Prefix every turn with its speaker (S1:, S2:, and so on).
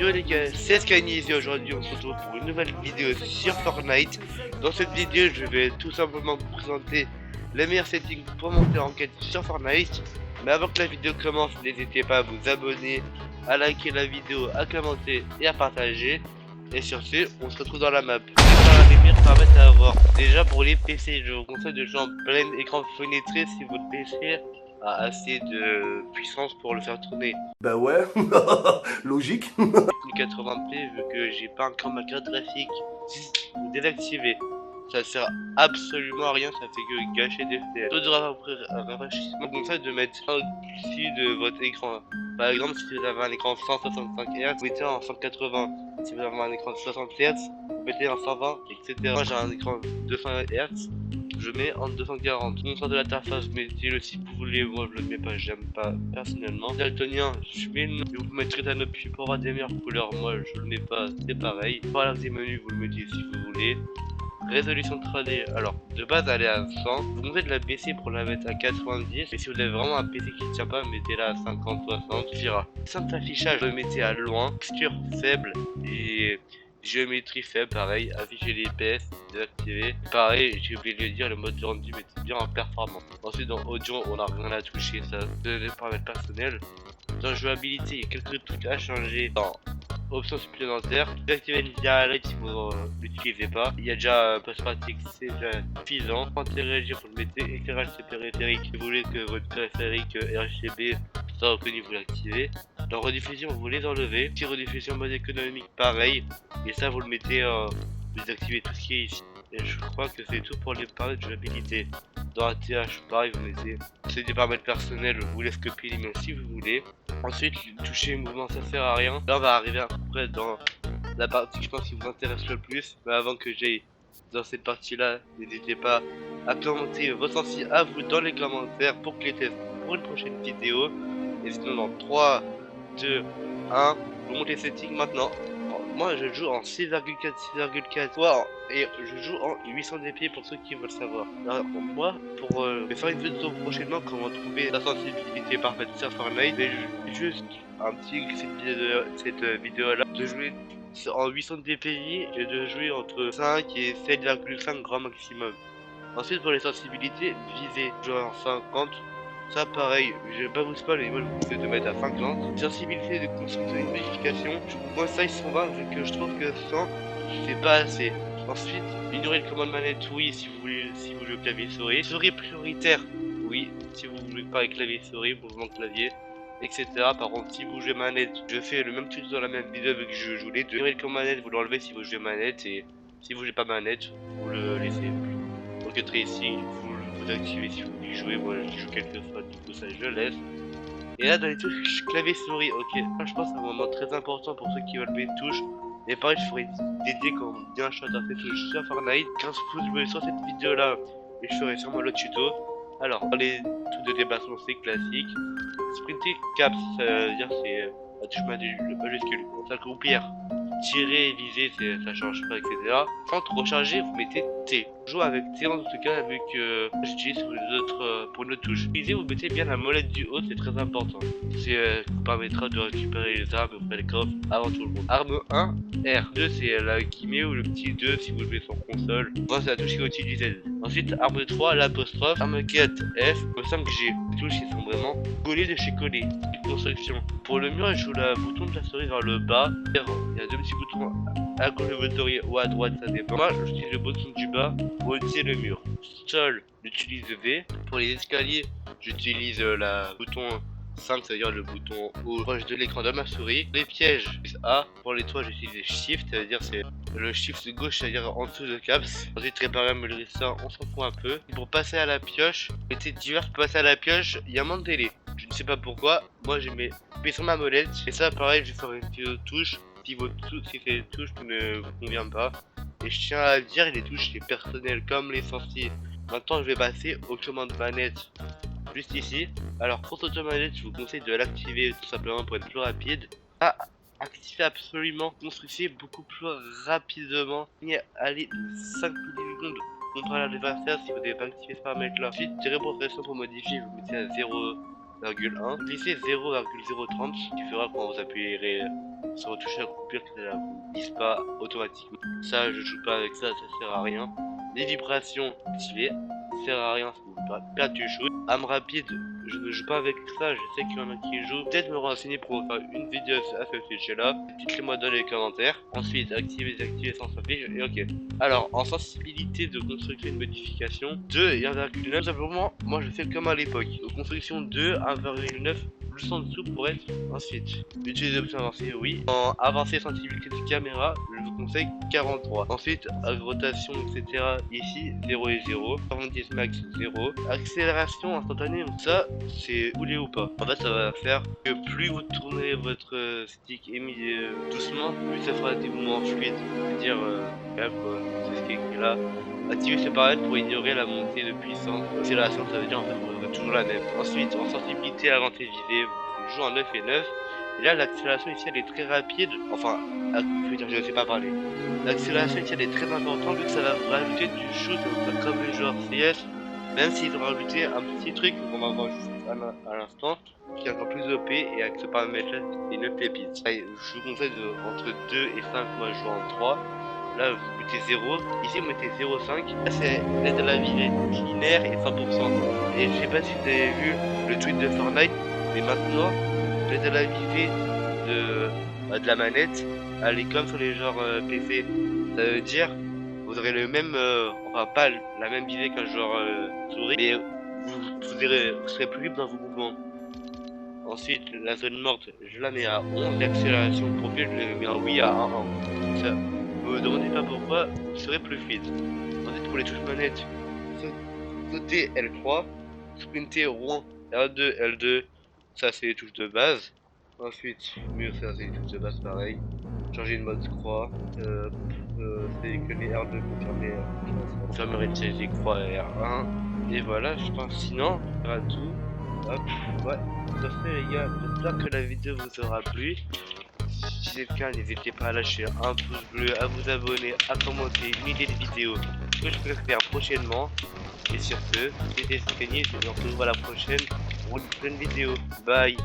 S1: Yo les gars, c'est Skyneasy. Aujourd'hui on se retrouve pour une nouvelle vidéo sur Fortnite. Dans cette vidéo je vais tout simplement vous présenter les meilleurs settings pour monter en quête sur Fortnite. Mais avant que la vidéo commence, n'hésitez pas à vous abonner, à liker la vidéo, à commenter et à partager. Et sur ce, on se retrouve dans la map. Les meilleurs paramètres à avoir. Déjà pour les PC, je vous conseille de jouer en plein écran fenêtré si votre PC a assez de puissance pour le faire tourner.
S2: Bah ouais, logique.
S1: 1080p vu que j'ai pas encore ma carte graphique désactivée. Ça sert absolument à rien, ça fait que gâcher des FPS. Taux de rafraîchissement, donc ça de mettre au-dessus de votre écran. Par exemple, si vous avez un écran 165 Hz, vous mettez en 180. Si vous avez un écran 60 Hz, vous mettez en 120, etc. Moi j'ai un écran 200 Hz, je mets en 240. Mon sort de l'interface, mettez-le si vous voulez. Moi je le mets pas, j'aime pas personnellement. Daltonien, je mets le nom. Vous mettrez un appui pour avoir des meilleures couleurs. Moi je le mets pas, c'est pareil. Par des menus, vous le mettez si vous voulez. Résolution 3D, alors de base elle est à 100, vous pouvez de la baisser pour la mettre à 90, mais si vous avez vraiment un PC qui ne tient pas, mettez-la à 50, 60, suffira. Simple affichage, le mettez à loin, texture faible et géométrie faible, pareil, afficher les PS, désactiver. Pareil, j'ai oublié de le dire, le mode de rendu mettez bien en performance. Ensuite dans audio, on n'a rien à toucher, ça c'est des paramètres personnels. Dans jouabilité, il y a quelques trucs à changer. Dans options supplémentaires, désactiver le dialogue si vous l'utilisez pas. Il y a déjà post pratique, c'est déjà suffisant. Interagir, vous le mettez. Éclairage périphérique, si vous voulez que votre périphérique RGB soit reconnu, vous l'activez. Dans rediffusion, vous les enlevez. Si rediffusion mode économique, pareil. Et ça, vous le mettez, vous désactivez tout ce qui est ici. Et je crois que c'est tout pour les paramètres de jouabilité. Dans ATH, pareil, vous mettez. C'est des paramètres personnels, vous laissez copier les mails si vous voulez. Ensuite, toucher mouvement, ça sert à rien. Là, on va arriver à peu près dans la partie, je pense, qui vous intéresse le plus. Mais avant que j'aille dans cette partie-là, n'hésitez pas à commenter vos sensi à vous dans les commentaires pour que les tests pour une prochaine vidéo. Et sinon, dans 3, 2, 1, vous montez les settings maintenant. Moi je joue en 6,4, 6,4 et je joue en 800 dpi pour ceux qui veulent savoir. Alors moi pour faire une vidéo prochainement comment trouver la sensibilité parfaite sur Fortnite, mais juste un petit cette vidéo là de jouer en 800 dpi et de jouer entre 5 et 7,5 grand maximum. Ensuite pour les sensibilités, visez genre 50. Ça pareil, je vais pas vous spoil, mais moi je vous conseille de mettre à 50. Sensibilité de construction et de modification, moi ça ils sont 20 vu que je trouve que 100 c'est pas assez. Ensuite, ignorez le commande manette, oui si vous voulez, si vous jouez au clavier souris. Souris prioritaire, oui, si vous jouez pas avec clavier souris, mouvement clavier, etc. Par contre si vous jouez manette, je fais le même tuto dans la même vidéo vu que je joue les deux. Ignorez le commande manette, vous l'enlevez si vous jouez manette, et si vous jouez pas manette, vous le laissez. Donc tracing, vous activez si vous voulez jouer. Moi je joue quelques fois, du coup ça je le laisse. Et là dans les touches clavier souris, ok, là je pense que c'est un moment très important pour ceux qui veulent mes touches. Et pareil je ferai dédié quand bien choisir ces touches sur Fortnite. 15 pouces bleus sur cette vidéo là, et je ferai sûrement le tuto. Alors dans les touches de déplacement c'est classique. Sprinter caps, ça veut dire c'est la touche majuscule. S'accroupir, tirer et viser, ça change pas, etc. Centre recharger, vous mettez T. Joue avec T en tout cas, vu que j'utilise pour une autre touche. Viser, vous mettez bien la molette du haut, c'est très important. C'est vous permettra de récupérer les armes et vous faire les coffres avant tout le monde. Arme 1, R. 2, c'est la guillemets ou le petit 2 si vous le mettez sur console. 3, c'est la touche qui est au-dessus du Z. Ensuite, arme 3, l'apostrophe. Arme 4, F. 5, G. Les touches qui sont vraiment collées de chez collées. Construction. Pour le mur, je joue le bouton de la souris vers le bas. Il y a deux petits boutons à gauche de votre ou à droite, ça dépend. Moi, j'utilise le bouton du bas pour utiliser le mur. Sol, j'utilise V. Pour les escaliers, j'utilise le bouton 5, c'est-à-dire le bouton haut proche de l'écran de ma souris. Les pièges, A. Pour les toits, j'utilise Shift, c'est-à-dire c'est le Shift gauche, c'est-à-dire en dessous de caps. Ensuite, réparer, améliorer ça, on s'en fout un peu. Pour passer à la pioche, mettez divers pour passer à la pioche, il y a moins de délai. Je ne sais pas pourquoi, moi j'ai mis sur ma molette, et ça pareil, je vais faire une vidéo de touche, si ces touches ne vous conviennent pas. Et je tiens à dire, les touches c'est personnel comme les sensibles. Maintenant je vais passer aux commandes manette, juste ici. Alors pour cette manette, je vous conseille de l'activer tout simplement pour être plus rapide. Activez absolument, construisez beaucoup plus rapidement, et allez 5 millisecondes. Comparé à l'adversaire si vous n'avez pas activé ce paramètre là. Ensuite, tirez progression pour modifier, vous mettez à 0. 0,1. Glissez 0,030, ce qui fera quand vous appuyerez sur votre touche à coupure que ça vous glisse pas automatiquement. Ça, je joue pas avec ça, ça sert à rien. Les vibrations activées, ça sert à rien, ça vous perd du shoot. Âme rapide, je ne joue pas avec ça, je sais qu'il y en a qui jouent. Peut-être me renseigner pour faire une vidéo à ce sujet-là. Dites-le-moi dans les commentaires. Ensuite, activer, désactiver sans s'afficher, et ok. Alors, en sensibilité de construction et de modification, 2 et 1,9, simplement, moi je fais comme à l'époque. Donc, construction 2, 1,9, plus en dessous pour être ensuite. Utiliser l'option avancée, oui. En avancée sensibilité de caméra, je vous conseille 43. Ensuite, rotation, etc. Ici, 0 et 0. 90 max, 0. Accélération instantanée, donc ça, c'est voulez ou pas. En fait, ça va faire que plus vous tournez votre stick et mis doucement, plus ça fera des mouvements fluides. C'est-à-dire, là, quoi. C'est ce qui est écrit là. Activer ce paramètre pour ignorer la montée de puissance. Accélération, ça veut dire en fait vous aurez toujours la même. Ensuite, en sensibilité à visée, vous jouez en 9 et 9. Et là, l'accélération ici, elle est très rapide. Enfin, je ne sais pas parler. L'accélération ici, elle est très importante vu que ça va vous rajouter du shoot, comme les joueurs CS. Même s'ils ont rajouté un petit truc qu'on va voir juste à l'instant, qui est encore plus OP, et avec ce paramètre là, c'est une pépite. Allez, je vous conseille entre 2 et 5, moi je joue en 3. Là vous mettez 0, ici vous mettez 0,5. Là c'est l'aide à la visée linéaire et 100%. Et je sais pas si vous avez vu le tweet de Fortnite, mais maintenant l'aide à la visée de la manette, elle est comme sur les genres PC. Ça veut dire vous aurez le même, enfin pas la même visée qu'un joueur souris, mais vous serez plus libre dans vos mouvements. Ensuite, la zone morte, je la mets à 11, l'accélération de profil, je la mets en oui à 1,1. Ça, vous me demandez pas pourquoi, vous serez plus fluide. Ensuite, pour les touches manettes, sauter L3, sprinter rond R2, L2, ça c'est les touches de base. Ensuite, mur, ça c'est les touches de base pareil. Changer de mode croix, sélectionner R2 pour confirmer une série croix R1. Et voilà, je pense sinon, on fera tout. Hop, ouais, tout fait les gars, j'espère que la vidéo vous aura plu. Si c'est le cas, n'hésitez pas à lâcher un pouce bleu, à vous abonner, à commenter une idée de vidéo que je peux faire prochainement. Et sur ce, c'était Stéphanie, et on se retrouve à la prochaine pour une prochaine vidéo. Bye.